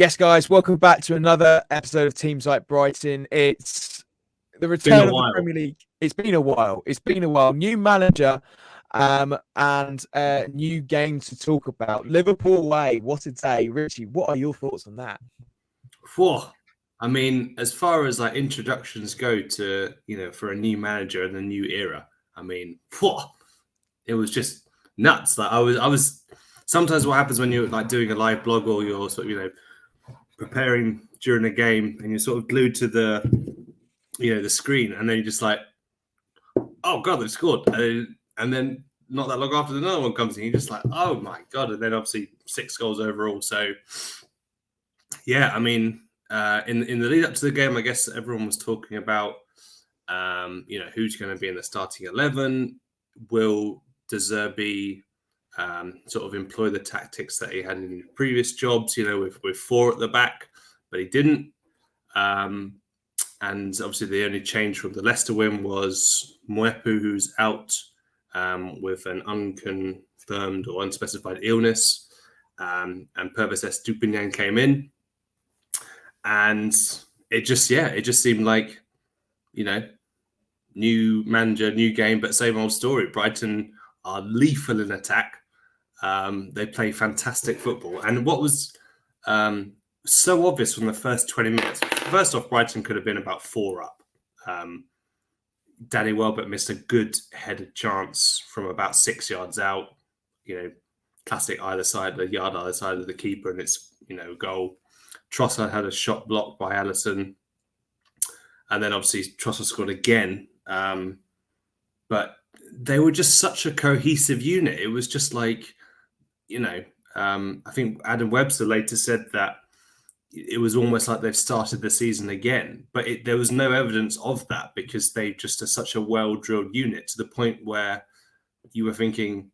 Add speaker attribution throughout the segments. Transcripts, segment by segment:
Speaker 1: Yes, guys, welcome back to another episode of Teams Like Brighton. It's the return of the Premier League. It's been a while. New manager and new game to talk about. Liverpool away. What a day. Richie, what are your thoughts on that?
Speaker 2: I mean, as far as like introductions go to, for a new manager and a new era, I mean, it was just nuts. Like I was sometimes what happens when you're like doing a live blog or you're sort of, preparing during a game and you're sort of glued to the screen, and then you're just like, oh god, they've scored, and then not that long after another one comes in, you're just like, oh my god, and then obviously 6 goals overall. So yeah, I mean, in the lead up to the game, I guess everyone was talking about who's going to be in the starting 11. Will De Zerbi sort of employ the tactics that he had in his previous jobs, with 4 at the back, but he didn't. And obviously the only change from the Leicester win was Mwepu, who's out with an unconfirmed or unspecified illness, and Pervis Estupiñán came in. And it just seemed like, new manager, new game, but same old story. Brighton are lethal in attack. They play fantastic football. And what was so obvious from the first 20 minutes, first off, Brighton could have been about 4 up. Danny Welbeck missed a good headed chance from about 6 yards out, classic either side, the yard either side of the keeper, and it's, goal. Trossard had a shot blocked by Alisson. And then obviously Trossard scored again. But they were just such a cohesive unit. It was just like, I think Adam Webster later said that it was almost like they've started the season again. But there was no evidence of that because they just are such a well-drilled unit, to the point where you were thinking,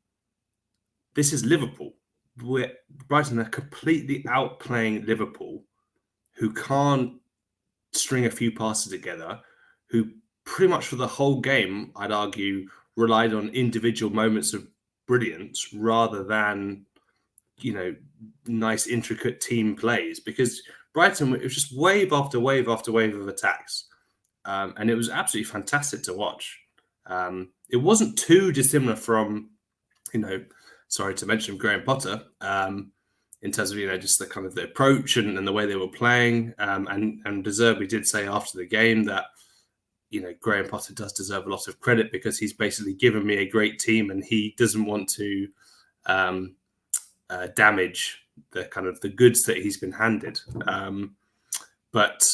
Speaker 2: this is Liverpool. Brighton are completely outplaying Liverpool, who can't string a few passes together, who pretty much for the whole game, I'd argue, relied on individual moments of brilliance rather than, nice, intricate team plays. Because Brighton, it was just wave after wave after wave of attacks. And it was absolutely fantastic to watch. It wasn't too dissimilar from, sorry to mention Graham Potter, in terms of, just the kind of the approach and the way they were playing. And De Zerbi did say after the game that, Graham Potter does deserve a lot of credit because he's basically given me a great team and he doesn't want to damage the kind of the goods that he's been handed. But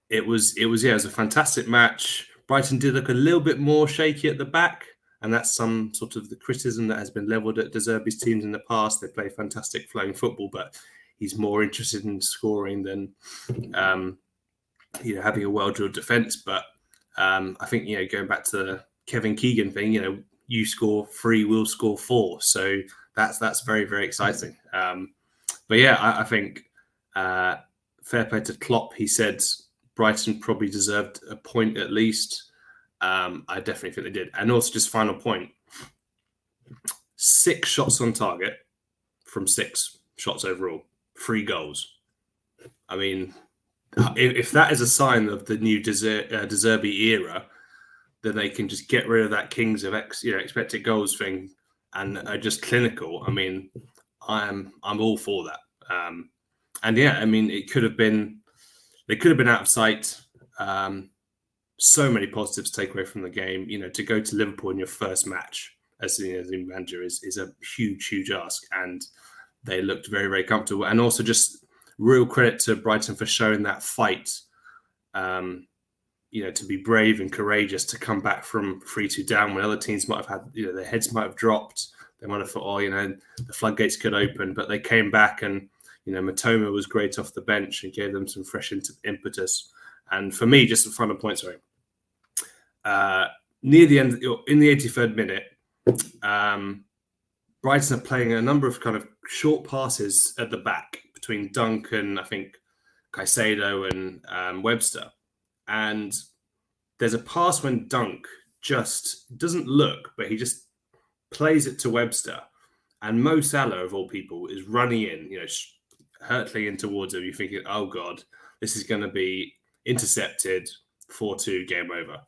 Speaker 2: it was a fantastic match. Brighton did look a little bit more shaky at the back, and that's some sort of the criticism that has been levelled at De Zerbi's teams in the past. They play fantastic flowing football, but he's more interested in scoring than having a well-drilled defence. But I think, going back to the Kevin Keegan thing, you score 3, we'll score 4. So that's very, very exciting. But yeah, I think fair play to Klopp. He said Brighton probably deserved a point at least. I definitely think they did. And also, just final point, 6 shots on target from 6 shots overall, 3 goals. I mean, if that is a sign of the new De Zerbi era, then they can just get rid of that kings of expected goals thing and are just clinical. I mean, I'm all for that. And yeah, I mean, they could have been out of sight. So many positives to take away from the game. To go to Liverpool in your first match as the manager is a huge ask, and they looked very, very comfortable. And also, just real credit to Brighton for showing that fight. To be brave and courageous to come back from 3-2 down when other teams might have had, their heads might have dropped. They might have thought, the floodgates could open, but they came back, and Matoma was great off the bench and gave them some fresh impetus. And for me, just a final point, sorry. Near the end, in the 83rd minute, Brighton are playing a number of kind of short passes at the back between Duncan, I think, Caicedo and Webster. And there's a pass when Dunk just doesn't look, but he just plays it to Webster. And Mo Salah, of all people, is running in, hurtling in towards him. You're thinking, oh God, this is going to be intercepted, 4-2, game over.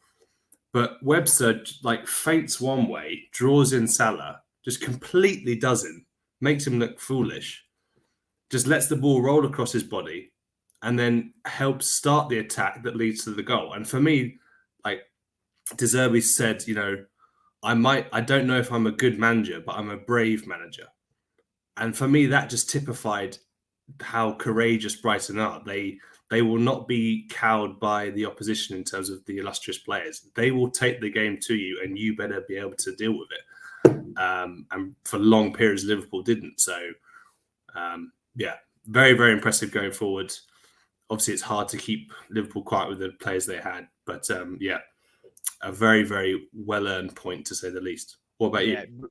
Speaker 2: But Webster like feints one way, draws in Salah, just completely doesn't, makes him look foolish, just lets the ball roll across his body, and then helps start the attack that leads to the goal. And for me, like De Zerbi said, I don't know if I'm a good manager, but I'm a brave manager. And for me, that just typified how courageous Brighton are. They will not be cowed by the opposition in terms of the illustrious players. They will take the game to you, and you better be able to deal with it. And for long periods, Liverpool didn't. So, very, very impressive going forward. Obviously, it's hard to keep Liverpool quiet with the players they had. But, a very, very well-earned point, to say the least. What about you?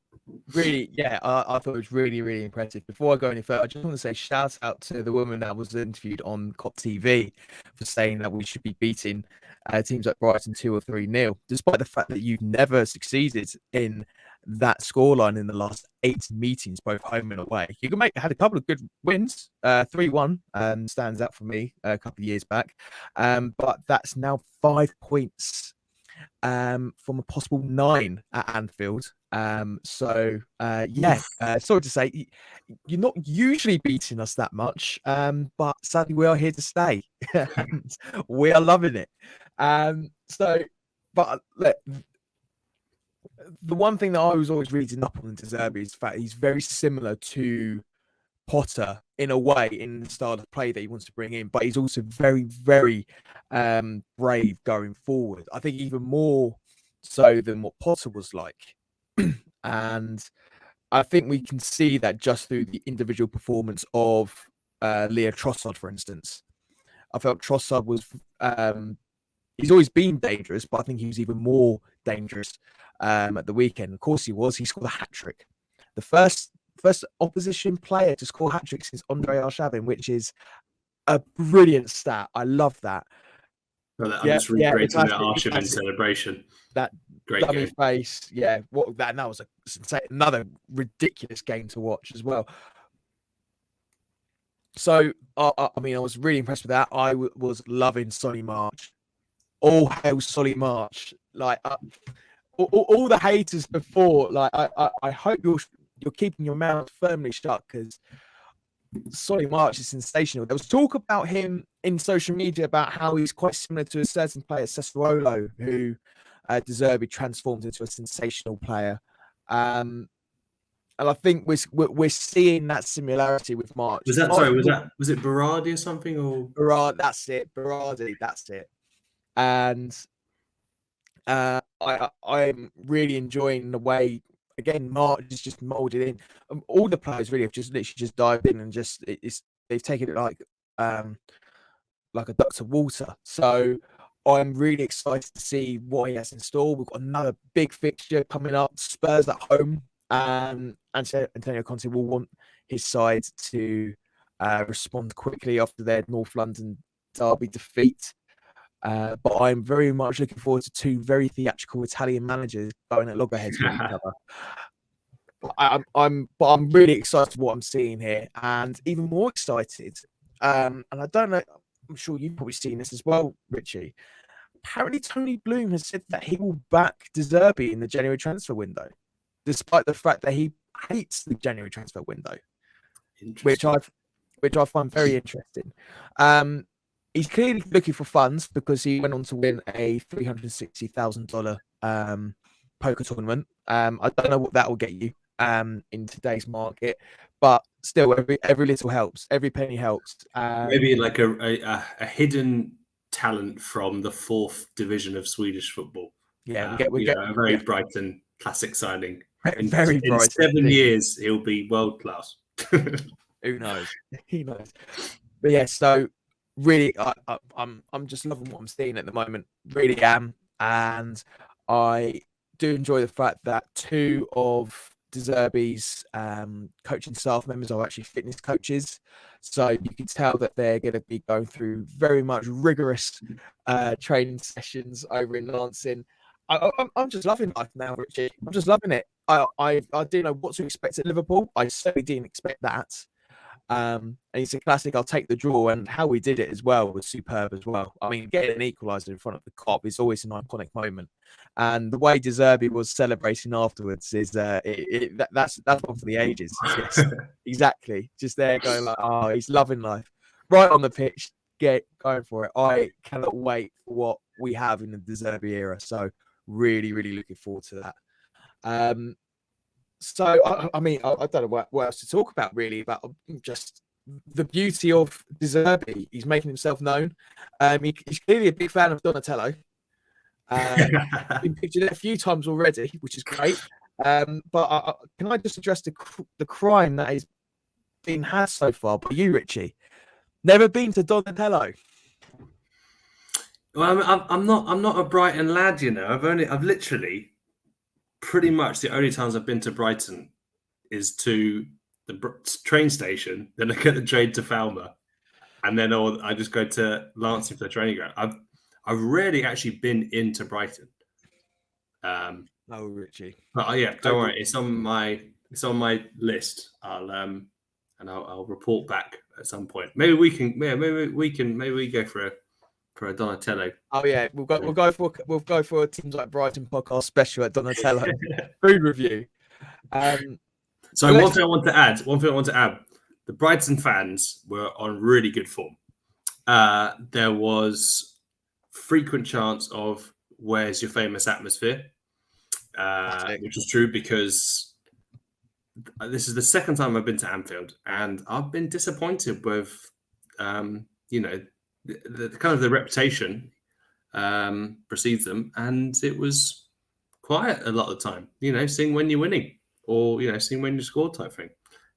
Speaker 1: Really, I thought it was really, really impressive. Before I go any further, I just want to say shout out to the woman that was interviewed on COP TV for saying that we should be beating teams like Brighton 2 or 3-0, despite the fact that you've never succeeded in that scoreline in the last 8 meetings, both home and away. You had a couple of good wins. 3-1 stands out for me a couple of years back, but that's now 5 points from a possible 9 at Anfield. Sorry to say, you're not usually beating us that much, but sadly we are here to stay. And we are loving it. But look, the one thing that I was always reading up on De Zerbi is the fact he's very similar to Potter in a way, in the style of play that he wants to bring in, but he's also very, very brave going forward. I think even more so than what Potter was like. And I think we can see that just through the individual performance of Leo Trossard, for instance. I felt Trossard was he's always been dangerous, but I think he was even more dangerous at the weekend. Of course he was. He scored a hat-trick. The first opposition player to score hat-tricks is Andre Arshavin, which is a brilliant stat. I love that.
Speaker 2: I'm just recreating that Arshavin celebration.
Speaker 1: That
Speaker 2: great
Speaker 1: dummy
Speaker 2: game.
Speaker 1: Face. Yeah, that was another ridiculous game to watch as well. So, I was really impressed with that. I was loving Solly March. All hail Solly March. Like, all the haters before, like, I hope you're keeping your mouth firmly shut, because Solly March is sensational. There was talk about him in social media about how he's quite similar to a certain player, Sassuolo, who De Zerbi transformed into a sensational player. And I think we're seeing that similarity with March.
Speaker 2: Was it Berardi or something? Or
Speaker 1: Berardi, that's it. And I'm really enjoying the way, again, March is just molded in. All the players really have just literally just dived in and they've taken it like a duck to water. So I'm really excited to see what he has in store. We've got another big fixture coming up, Spurs at home. Antonio Conte will want his side to respond quickly after their North London derby defeat. But I'm very much looking forward to 2 very theatrical Italian managers going at loggerheads with each other. I'm really excited for what I'm seeing here, and even more excited. And I don't know, I'm sure you've probably seen this as well, Richie. Apparently, Tony Bloom has said that he will back De Zerbi in the January transfer window, despite the fact that he hates the January transfer window, which I find very interesting. He's clearly looking for funds because he went on to win a $360,000 poker tournament. I don't know what that will get you in today's market, but still, every little helps. Every penny helps.
Speaker 2: Maybe like a hidden talent from the 4th division of Swedish football.
Speaker 1: Yeah,
Speaker 2: we get a very Brighton classic signing. In
Speaker 1: Brighton.
Speaker 2: 7 years, he'll be world class.
Speaker 1: Who knows? He knows. But yeah, so really, I'm just loving what I'm seeing at the moment. Really am, and I do enjoy the fact that 2 of De Zerbi's coaching staff members are actually fitness coaches, so you can tell that they're going to be going through very much rigorous training sessions over in Lansing. I'm just loving life now, Richie. I'm just loving it. I didn't know what to expect at Liverpool. I certainly didn't expect that. And it's a classic. I'll take the draw, and how we did it as well was superb as well. I mean, getting an equaliser in front of the Kop is always an iconic moment, and the way De Zerbi was celebrating afterwards is that's one for the ages. Yes, exactly. Just there going like, oh, he's loving life, right on the pitch, going for it. I cannot wait for what we have in the De Zerbi era. So really, really looking forward to that. So, I mean, I don't know what else to talk about, really, about just the beauty of De Zerbi. He's making himself known. He's clearly a big fan of Donatello. Been pictured it a few times already, which is great. But can I just address the crime that has been had so far by you, Richie? Never been to Donatello.
Speaker 2: Well, I'm not a Brighton lad, you know. I've literally pretty much the only times I've been to Brighton is to the train station, then I get the train to Falmer, and then I just go to Lancing for the training ground. I've rarely actually been into Brighton.
Speaker 1: Oh, Richie.
Speaker 2: But yeah, don't worry, it's on my list. I'll report back at some point. Maybe we go for a Donatello.
Speaker 1: Oh yeah, we'll go for a Teams Like Brighton podcast special at Donatello food review.
Speaker 2: So one thing I want to add, the Brighton fans were on really good form. There was frequent chants of "Where's your famous atmosphere," which is true because this is the second time I've been to Anfield, and I've been disappointed with, the kind of the reputation precedes them, and it was quiet a lot of the time. Sing when you're winning, or sing when you score type thing.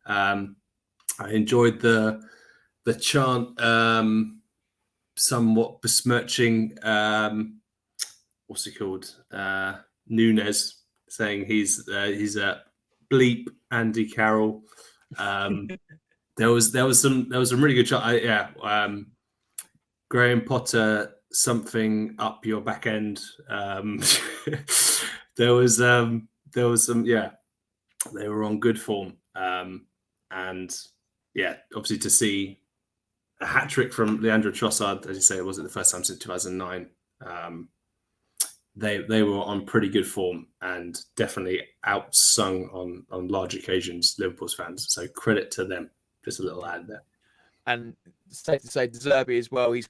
Speaker 2: I enjoyed the chant, somewhat besmirching what's he called, Nunes, saying he's a bleep Andy Carroll. There was some really good chant. Graham Potter, something up your back end. There was some, yeah, they were on good form. And yeah, obviously to see a hat trick from Leandro Trossard, as you say, it wasn't the first time since 2009. They were on pretty good form and definitely outsung on large occasions, Liverpool's fans. So credit to them. Just a little ad there.
Speaker 1: And safe to say, De Zerbi as well. He's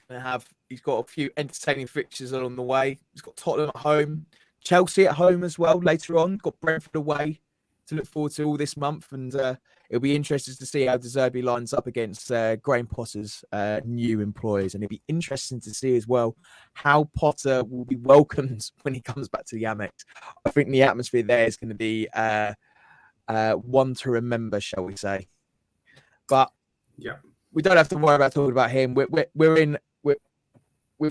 Speaker 1: got a few entertaining fixtures along the way. He's got Tottenham at home, Chelsea at home as well later on. Got Brentford away to look forward to all this month, and it'll be interesting to see how De Zerbi lines up against Graham Potter's new employers, and it'll be interesting to see as well how Potter will be welcomed when he comes back to the Amex. I think the atmosphere there is going to be one to remember, shall we say? But
Speaker 2: yeah.
Speaker 1: We don't have to worry about talking about him. We've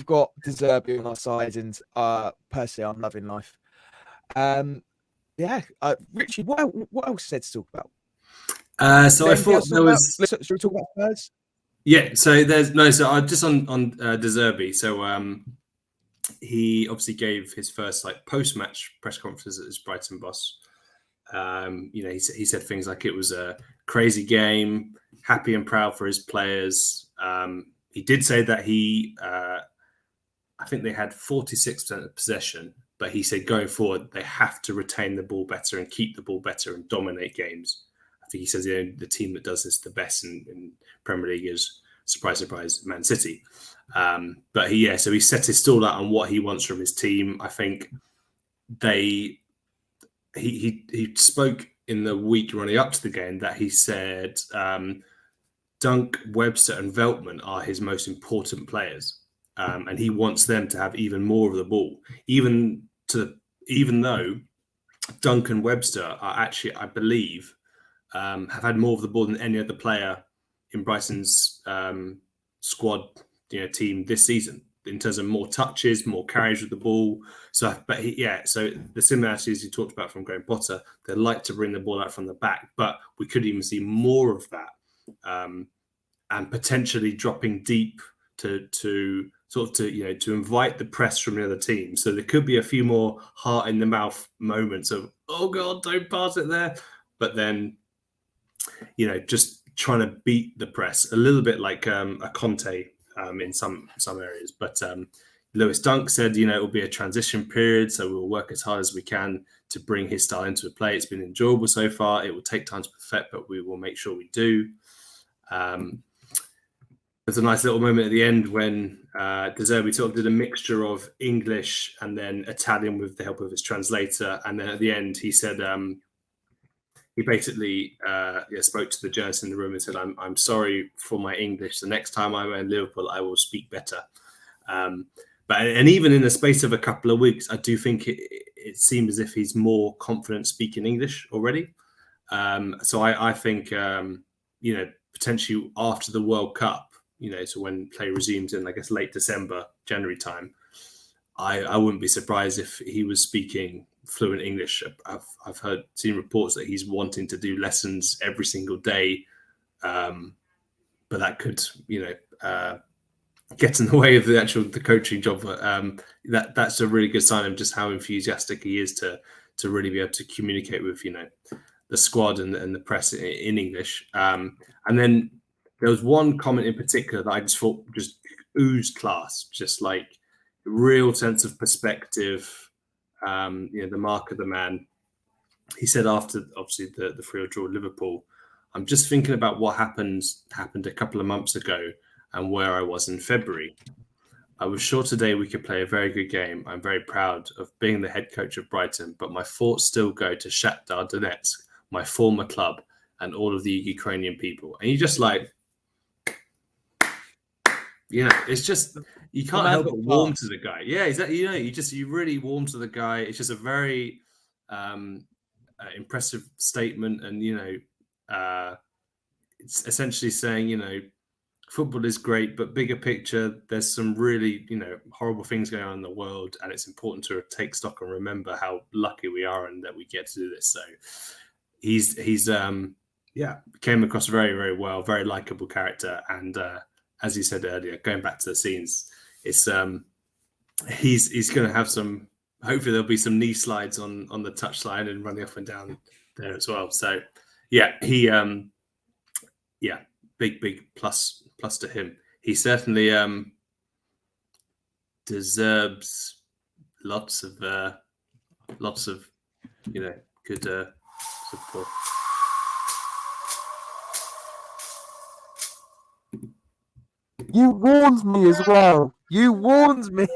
Speaker 1: got De Zerbi on our side, and personally, I'm loving life. Richie, what else is there to talk about?
Speaker 2: So I thought there was.
Speaker 1: Should we talk about Spurs?
Speaker 2: Yeah. So there's no. So I just on De Zerbi. So he obviously gave his first post-match press conference at his Brighton boss. He said things like it was a crazy game, happy and proud for his players. He did say that I think they had 46% of possession, but he said going forward, they have to retain the ball better and keep the ball better and dominate games. I think he says the team that does this the best in Premier League is, surprise, surprise, Man City. But so he set his stall out on what he wants from his team. I think he spoke in the week running up to the game that he said Dunk, Webster and Veltman are his most important players. And he wants them to have even more of the ball, even though Dunk and Webster are actually, I believe, have had more of the ball than any other player in Brighton's squad team this season, in terms of more touches, more carries with the ball. So the similarities you talked about from Graham Potter, they like to bring the ball out from the back, but we could even see more of that, and potentially dropping deep to invite the press from the other team. So there could be a few more heart in the mouth moments of, oh God, don't pass it there. But then, just trying to beat the press, a little bit like a Conte in some areas. But Lewis Dunk said, it will be a transition period, so we'll work as hard as we can to bring his style into the play. It's been enjoyable so far. It will take time to perfect, but we will make sure we do. There's a nice little moment at the end when De Zerbi sort of did a mixture of English and then Italian with the help of his translator. And then at the end, he said, he basically spoke to the journalist in the room and said, I'm sorry for my English. The next time I'm in Liverpool, I will speak better. But even in the space of a couple of weeks, I do think it seems as if he's more confident speaking English already. So I think, potentially after the World Cup, so when play resumes in, I guess, late December, January time, I wouldn't be surprised if he was speaking fluent English. I've seen reports that he's wanting to do lessons every single day, but that could, get in the way of the coaching job. That's a really good sign of just how enthusiastic he is to really be able to communicate with, the squad and the press in English. And then there was one comment in particular that I just thought just oozed class, just like a real sense of perspective, the mark of the man. He said after, obviously, the 3-0 draw with Liverpool, I'm just thinking about what happened a couple of months ago and where I was in February. I was sure today we could play a very good game. I'm very proud of being the head coach of Brighton, but my thoughts still go to Shakhtar Donetsk, my former club, and all of the Ukrainian people. And you just like, it's just, you can't help but warm to the guy. Yeah, exactly. You really warm to the guy. It's just a very impressive statement. And, it's essentially saying, football is great, but bigger picture, there's some really, horrible things going on in the world. And it's important to take stock and remember how lucky we are and that we get to do this. So he's came across very, very well, very likable character. And, as you said earlier, going back to the scenes, it's he's going to have some. Hopefully, there'll be some knee slides on the touchline and running up and down there as well. So, he big plus to him. He certainly deserves lots of good support.
Speaker 1: You warned me as well. You warned me.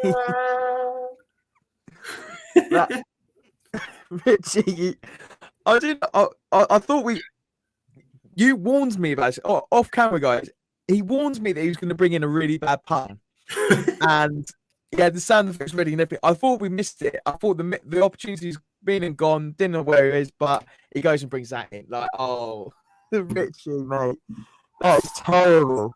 Speaker 1: Richie, I didn't. I thought you warned me about it. Off camera, guys. He warned me that he was going to bring in a really bad pun, and the sound effects ready and everything. I thought we missed it. I thought the opportunity's been and gone. Didn't know where it is, but he goes and brings that in. Like, Richie, mate, that's terrible.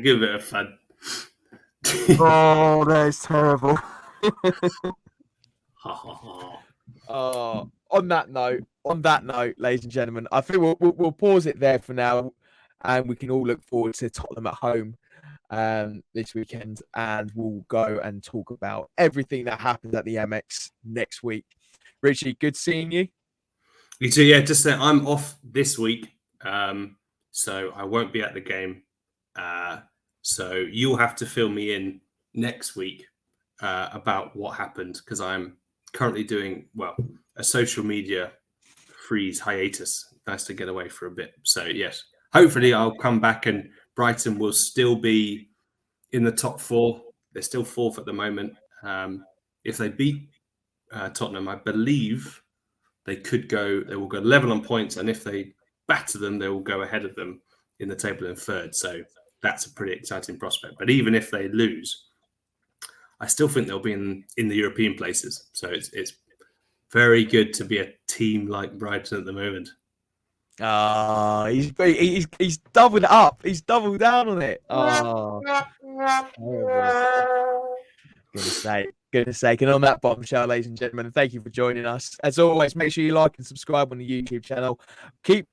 Speaker 2: Give it a fun.
Speaker 1: That's terrible. On that note, ladies and gentlemen, I think we'll pause it there for now, and we can all look forward to Tottenham at home this weekend, and we'll go and talk about everything that happens at the MX next week. Richie, good seeing you.
Speaker 2: You too. Yeah, just saying, I'm off this week, so I won't be at the game. So you'll have to fill me in next week about what happened, because I'm currently doing a social media freeze hiatus. Nice to get away for a bit. So yes, hopefully I'll come back and Brighton will still be in the top 4. They're still 4th at the moment. If they beat Tottenham, I believe they will go level on points, and if they batter them, they will go ahead of them in the table in 3rd. So that's a pretty exciting prospect. But even if they lose, I still think they'll be in the European places. So it's very good to be a team like Brighton at the moment.
Speaker 1: He's doubled it up. He's doubled down on it. Goodness sake. And on that bombshell, ladies and gentlemen, thank you for joining us. As always, make sure you like and subscribe on the YouTube channel. Keep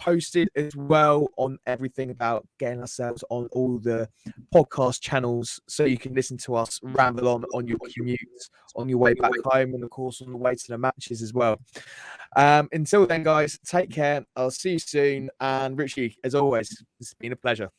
Speaker 1: posted as well on everything about getting ourselves on all the podcast channels, so you can listen to us ramble on your commutes, on your way back home, and of course on the way to the matches as well. Until then, guys, take care. I'll see you soon. And Richie, as always, it's been a pleasure.